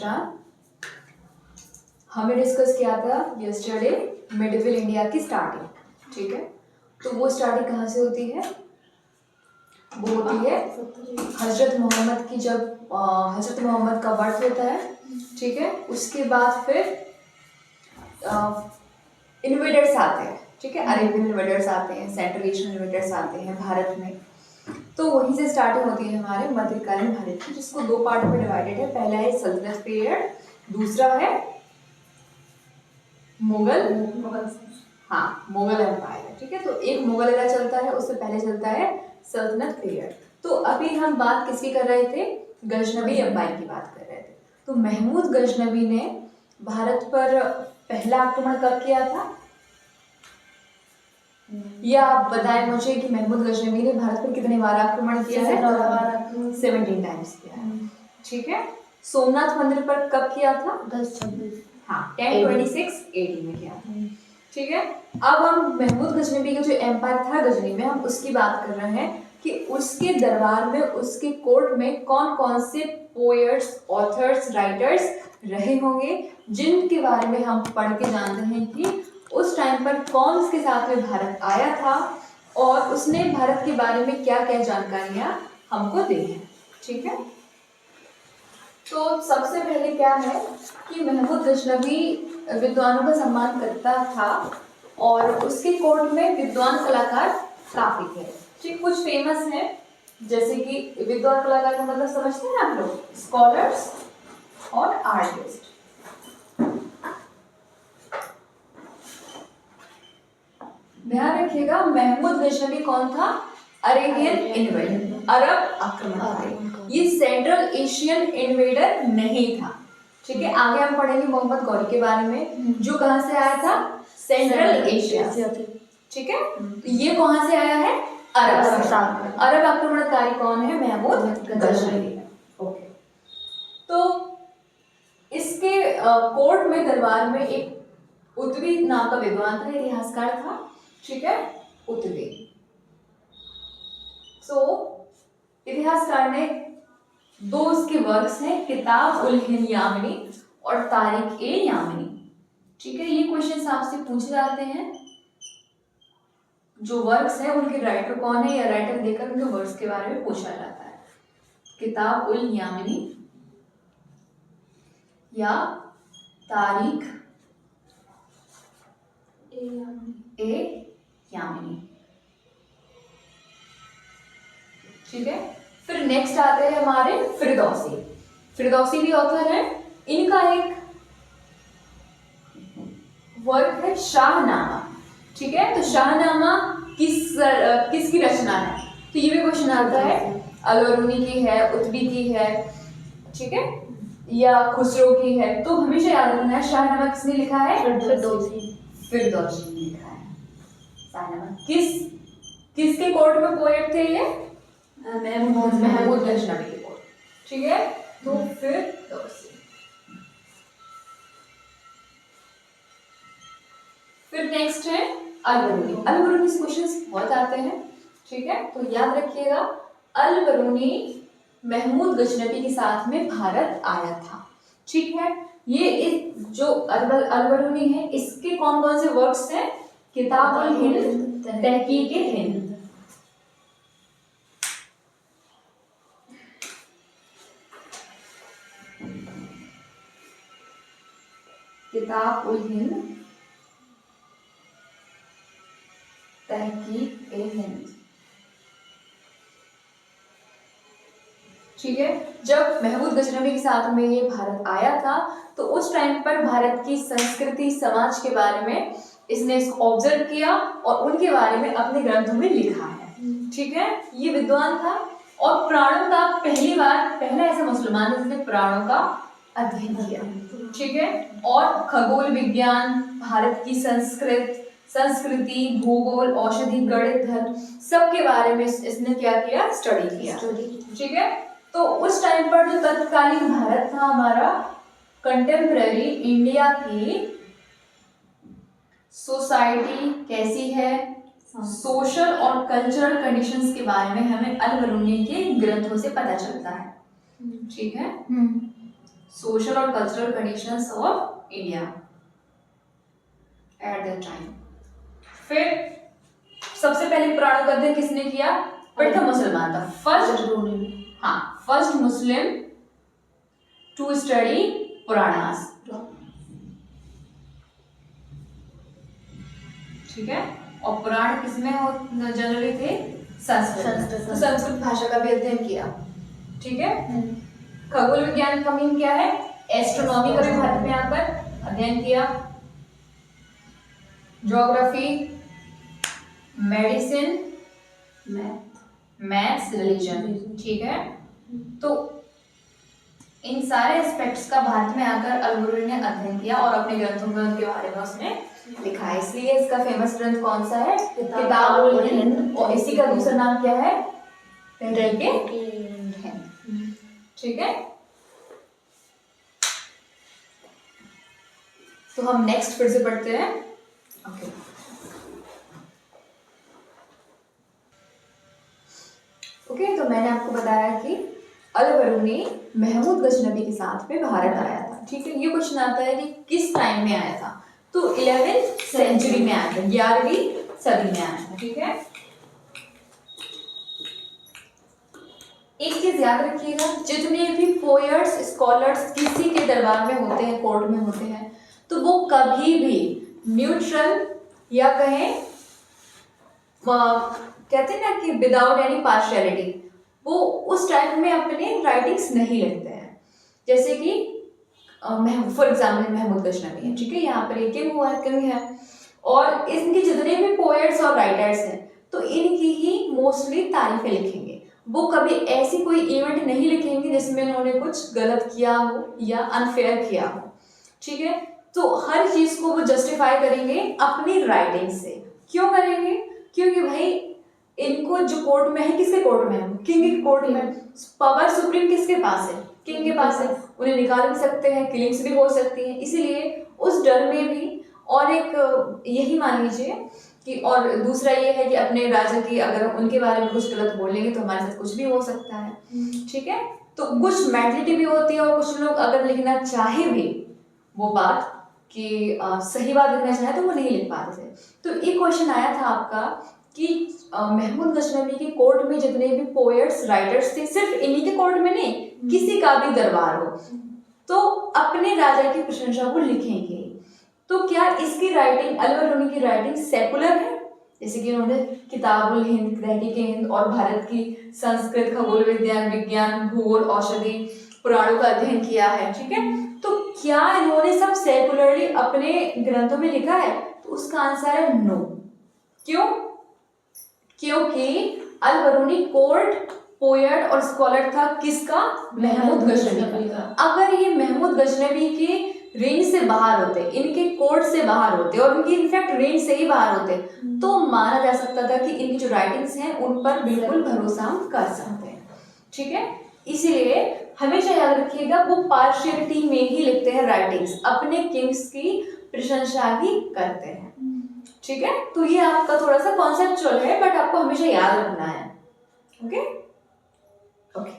नमस्कार। हमने डिस्कस किया था यस्टरडे मिडिवल इंडिया की स्टार्टिंग, ठीक है। तो वो स्टार्टिंग कहाँ से होती है? वो होती है हजरत मोहम्मद की, जब हजरत मोहम्मद का बर्थ होता है, ठीक है। उसके बाद फिर इन्वेडर्स आते हैं, ठीक है। अरेबियन इन्वेडर्स आते हैं, सेंट्रल एशियन इन्वेडर्स आते हैं भारत में। तो वहीं से स्टार्टिंग होती है हमारे मध्यकालीन भारत की, जिसको दो पार्ट में डिवाइडेड है। पहला है सल्तनत पीरियड, दूसरा है मुगल एम्पायर, ठीक है। तो एक मुगल एरा चलता है, उससे पहले चलता है सल्तनत पीरियड। तो अभी हम बात किसकी कर रहे थे? गजनवी एम्पायर की बात कर रहे थे। तो महमूद गजनवी ने भारत पर पहला आक्रमण कब किया था? या आप बताएं मुझे कि महमूद गजनवी ने भारत पर कितने बार आक्रमण किया है? 17 टाइम्स किया है, ठीक है। सोमनाथ मंदिर पर कब किया था? 1026 हाँ, 1026 AD में किया था, ठीक है। अब हम महमूद गजनवी का जो एम्पायर था गजनी में, हम उसकी बात कर रहे हैं कि उसके दरबार में, उसके कोर्ट में कौन कौन से पोएट्स, ऑथर्स, राइटर्स रहे होंगे, जिनके बारे में हम पढ़ के जानते हैं कि उस टाइम पर कौन उसके साथ में भारत आया था और उसने भारत के बारे में क्या क्या जानकारियां हमको दी हैं, ठीक है। तो सबसे पहले क्या है कि महमूद गजनवी विद्वानों का सम्मान करता था और उसके कोर्ट में विद्वान कलाकार काफी थे, ठीक। कुछ फेमस हैं, जैसे कि विद्वान कलाकार का मतलब समझते हैं आप लोग? स्कॉलर्स और आर्टिस्ट। ध्यान रखिएगा, महमूद गजनवी कौन था? अरेबियन इन्वेडर, अरब आक्रमणकारी। ये सेंट्रल एशियन इन्वेडर नहीं था, ठीक है। आगे हम पढ़ेंगे मोहम्मद गौरी के बारे में, जो कहां से आया था? सेंट्रल एशिया से, ठीक है। तो ये कहां से आया है? अरब से। अरब आक्रमणकारी कौन है? महमूद गजनवी, ओके। तो इसके कोर्ट में, दरबार में एक उतवी नाम का विद्वान था, इतिहासकार था, ठीक है, उतवी। इतिहासकार ने दो उसके वर्क्स हैं, किताब उल हिंद यामिनी और तारीख ए यामिनी, ठीक है। ये क्वेश्चन आपसे पूछे जाते हैं, जो वर्क्स हैं उनके राइटर कौन है, या राइटर देकर उनके वर्क्स के बारे में पूछा जाता है। किताब उल यामिनी या तारीख ए यामिनी, ठीक है। फिर नेक्स्ट आते हैं हमारे फिरदौसी। फिरदौसी भी ऑथर है। इनका एक वर्क है शाहनामा, ठीक है। तो शाहनामा किसकी रचना है? तो ये भी क्वेश्चन आता है। अलबरूनी की है, उतबी की है, ठीक है, या खुसरो की है। तो हमेशा याद रखना है, शाहनामा किसने लिखा है? फिरदौसी ने लिखा है शाहनामा। किसके कोर्ट में पोएट थे ये? महमूद गजनवी के कोर्ट, ठीक है। तो फिर नेक्स्ट है अलबरूनी। अलबरूनी से क्वेश्चंस बहुत आते हैं, ठीक है। तो याद रखिएगा, अलबरूनी महमूद गजनवी के साथ में भारत आया था, ठीक है। ये जो अलबरूनी है, इसके कौन कौन से वर्क्स हैं? किताब उल हिंद, तहकीक ए हिंद, किताब उल हिंद, तहकीक ए हिंद, ठीक है। जब महमूद गजनवी के साथ में ये भारत आया था, तो उस टाइम पर भारत की संस्कृति, समाज के बारे में इसने इसको ऑब्जर्व किया और उनके बारे में अपने ग्रंथों में लिखा है, ठीक है। ये विद्वान था और प्राणों का पहला ऐसा मुसलमान है जिसने प्राणों का अध्ययन किया, ठीक है। और खगोल विज्ञान, भारत की संस्कृति, भूगोल, औषधि, गणित, धर्म, सबके बारे में इसने क्या किया? स्टडी किया, ठीक है। तो उस टाइम पर जो तत्कालीन भारत था हमारा, कंटेम्पररी इंडिया की सोसाइटी कैसी है, सोशल और कल्चरल कंडीशंस के बारे में हमें अलबरूनी के ग्रंथों से पता चलता है, ठीक है। सोशल और cultural conditions of India at that time. फिर सबसे पहले पुराणों का अध्ययन किसने किया? प्रथम मुसलमान था, first Muslim to study Puranas. ठीक है, और पुराण किसमें जनरली थे? संस्कृत। तो संस्कृत भाषा का भी अध्ययन किया। ठीक है, खगोल विज्ञान का मीन क्या है? एस्ट्रोनॉमी का भी भारत में आकर अध्ययन किया। Geography, medicine, maths, religion. ठीक है, तो इन सारे एस्पेक्ट्स का भारत में आकर अल-बरूनी ने अध्ययन किया और अपने ग्रंथों में उनके बारे में उसने लिखा है। इसलिए इसका फेमस ग्रंथ कौन सा है? किताब-उल-हिंद। और इसी का दूसरा नाम क्या है? तहरीक-ए-हिंद। ठीक है, तो हम नेक्स्ट फिर से पढ़ते हैं। ओके, तो मैंने आपको बताया कि अल-बरूनी महमूद गजनबी के साथ में भारत आया था। ठीक है, ये क्वेश्चन आता है कि किस टाइम में आया था? तो 11वीं सेंचुरी में आया था, 11वीं सदी में आया था। ठीक है, एक चीज याद रखिएगा, जितने भी पोएट्स, स्कॉलर्स किसी के दरबार में होते हैं, कोर्ट में होते हैं, तो वो कभी भी न्यूट्रल या कहें कहते हैं ना कि विदाउट एनी पार्शियलिटी, वो उस टाइम में अपने राइटिंग्स नहीं लिखते हैं। जैसे कि फॉर एग्जाम्पल महमूद गजनबी है। ठीक है, यहाँ पर एक किंग है और इनके जितने भी पोएट्स और राइटर्स हैं तो इनकी ही मोस्टली तारीफें लिखेंगे। वो कभी ऐसी कोई इवेंट नहीं लिखेंगे जिसमें उन्होंने कुछ गलत किया हो या अनफेयर किया हो। ठीक है, तो हर चीज को वो जस्टिफाई करेंगे अपनी राइटिंग से। क्यों करेंगे? क्योंकि भाई इनको जो कोर्ट में है, किसके कोर्ट में है? किंग के कोर्ट में। पावर सुप्रीम किसके पास है? किंग के पास है। उन्हें निकाल भी सकते हैं, किलिंग्स भी हो सकती हैं। इसीलिए उस डर में भी, और एक यही मान लीजिए कि, और दूसरा ये है कि अपने राजा की अगर उनके बारे में कुछ गलत बोलेंगे तो हमारे साथ कुछ भी हो सकता है। ठीक है, तो कुछ मेंटलिटी भी होती है और कुछ लोग अगर लिखना चाहे भी वो बात कि सही बात लिखना चाहे तो वो नहीं लिख पाते थे। तो एक क्वेश्चन आया था आपका कि महमूद गजनबी के कोर्ट में जितने भी पोएट्स, राइटर्स थे, सिर्फ इन्हीं के कोर्ट में नहीं, किसी का भी दरबार हो तो अपने राजा की प्रशंसा को लिखेंगे। तो क्या इसकी राइटिंग, अल-बरूनी की राइटिंग सेकुलर है? जैसे कि उन्होंने किताब-उल-हिंद, तहरीक-ए-हिंद और भारत की संस्कृत, खगोल विज्ञान, भूगोल, औषधि, पुराणों का अध्ययन किया है। ठीक है, तो क्या इन्होंने सब सेकुलरली अपने ग्रंथों में लिखा है? तो उसका आंसर है नो। क्यों? क्योंकि अल-बरूनी कोर्ट पोएट और स्कॉलर था किसका? महमूद गजनबी का। अगर ये महमूद गजनबी के रेंज से बाहर होते, इनके कोर्ट से बाहर होते और उनकी इनफैक्ट रेंज से ही बाहर होते, तो माना जा सकता था कि इनकी जो राइटिंग्स हैं उन पर बिल्कुल भरोसा हम कर सकते हैं। ठीक है, इसीलिए हमेशा याद रखिएगा वो पार्शियलिटी में ही लिखते हैं राइटिंग्स, अपने किंग्स की प्रशंसा ही करते हैं। ठीक है, तो ये आपका थोड़ा सा कॉन्सेप्चुअल है बट आपको हमेशा याद रखना है। ओके ओके,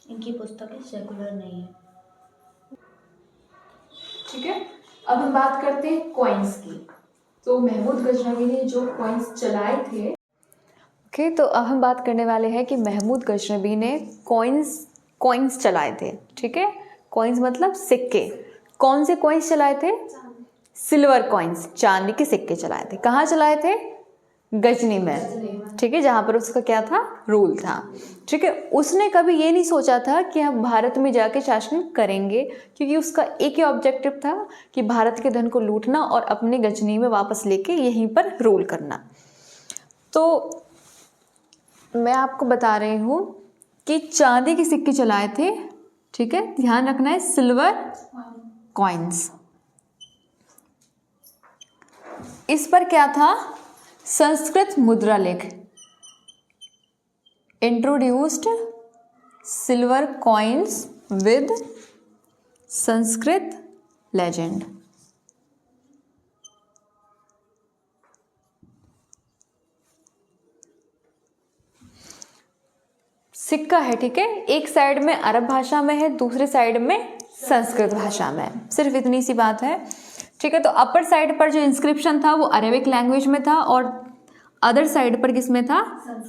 इनकी पुस्तकें सेकुलर नहीं है। ठीक है, अब हम बात करते हैं कॉइन्स की। तो महमूद गजनबी ने जो कॉइन्स चलाए थे, ओके, तो अब हम बात करने वाले हैं कि महमूद गजनबी ने कॉइन्स चलाए थे। ठीक है, कॉइन्स मतलब सिक्के। कौन से कॉइन्स चलाए थे? सिल्वर कॉइन्स, चांदी के सिक्के चलाए थे। कहाँ चलाए थे? गजनी में। ठीक है, जहाँ पर उसका क्या था? रूल था। ठीक है, उसने कभी ये नहीं सोचा था कि हम भारत में जाके शासन करेंगे, क्योंकि उसका एक ही ऑब्जेक्टिव था कि भारत के धन को लूटना और अपने गजनी में वापस लेके यहीं पर रूल करना। तो मैं आपको बता रही हूँ कि चांदी के सिक्के चलाए थे। ठीक है, ध्यान रखना है, सिल्वर कॉइन्स। इस पर क्या था? संस्कृत मुद्रा लेख। Introduced silver coins with Sanskrit legend. सिक्का है, ठीक है, एक साइड में अरब भाषा में है, दूसरे साइड में संस्कृत भाषा में है, सिर्फ इतनी सी बात है, ठीक है। तो अपर साइड पर जो इंस्क्रिप्शन था वो अरेबिक लैंग्वेज में था और अदर साइड पर किस में था,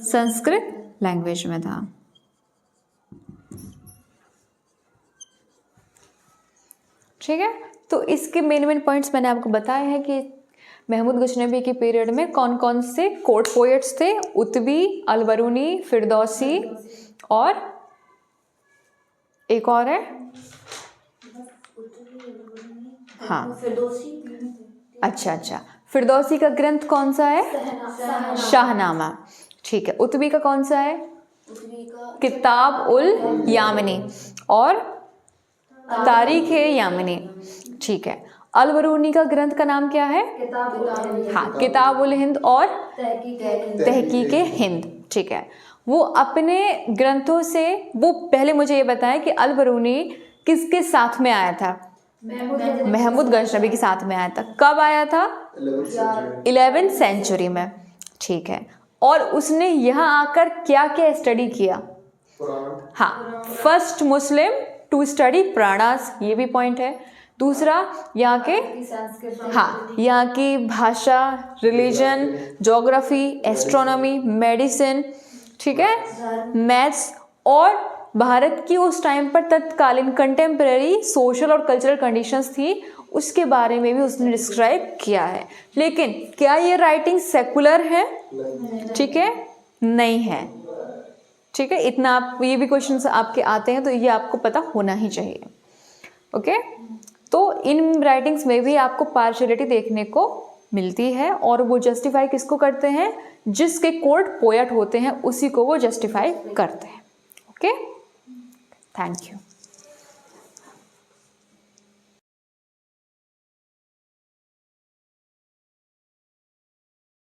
संस्कृत लैंग्वेज में था। ठीक है, तो इसके मेन पॉइंट्स मैंने आपको बताए हैं कि महमूद गजनबी के पीरियड में कौन कौन से कोर्ट पोएट्स थे, उत्बी, अलबरूनी, फिरदौसी और एक और है, हाँ अच्छा, फिरदौसी का ग्रंथ कौन सा है, शाहनामा, ठीक है। उत्बी का कौन सा है, किताब उल यामिनी और तारीख है यामिनी, ठीक है। अलबरूनी का ग्रंथ का नाम क्या है, हाँ, किताब उल हिंद और तहकीक हिंद, ठीक है। वो अपने ग्रंथों से, वो पहले मुझे ये बताया कि अलबरूनी किसके साथ में आया था, महमूद गजनबी के साथ में आया था। कब आया था, 11th सेंचुरी में, ठीक है। और उसने यहाँ आकर क्या क्या स्टडी किया, हाँ, फर्स्ट मुस्लिम टू स्टडी प्राणास, ये भी पॉइंट है। दूसरा यहाँ के, हाँ, यहाँ की भाषा, रिलीजन, ज्योग्राफी, एस्ट्रोनॉमी, मेडिसिन, ठीक है, मैथ्स और भारत की उस टाइम पर तत्कालीन कंटेम्प्रेरी सोशल और कल्चरल कंडीशंस थी, उसके बारे में भी उसने डिस्क्राइब किया है। लेकिन क्या ये राइटिंग सेकुलर है, ठीक है, नहीं है, ठीक है। इतना आप, ये भी क्वेश्चंस आपके आते हैं तो ये आपको पता होना ही चाहिए, ओके। तो इन राइटिंग्स में भी आपको पार्शियलिटी देखने को मिलती है और वो जस्टिफाई किसको करते हैं, जिसके कोर्ट पोएट होते हैं उसी को वो जस्टिफाई करते हैं, ओके। Thank you.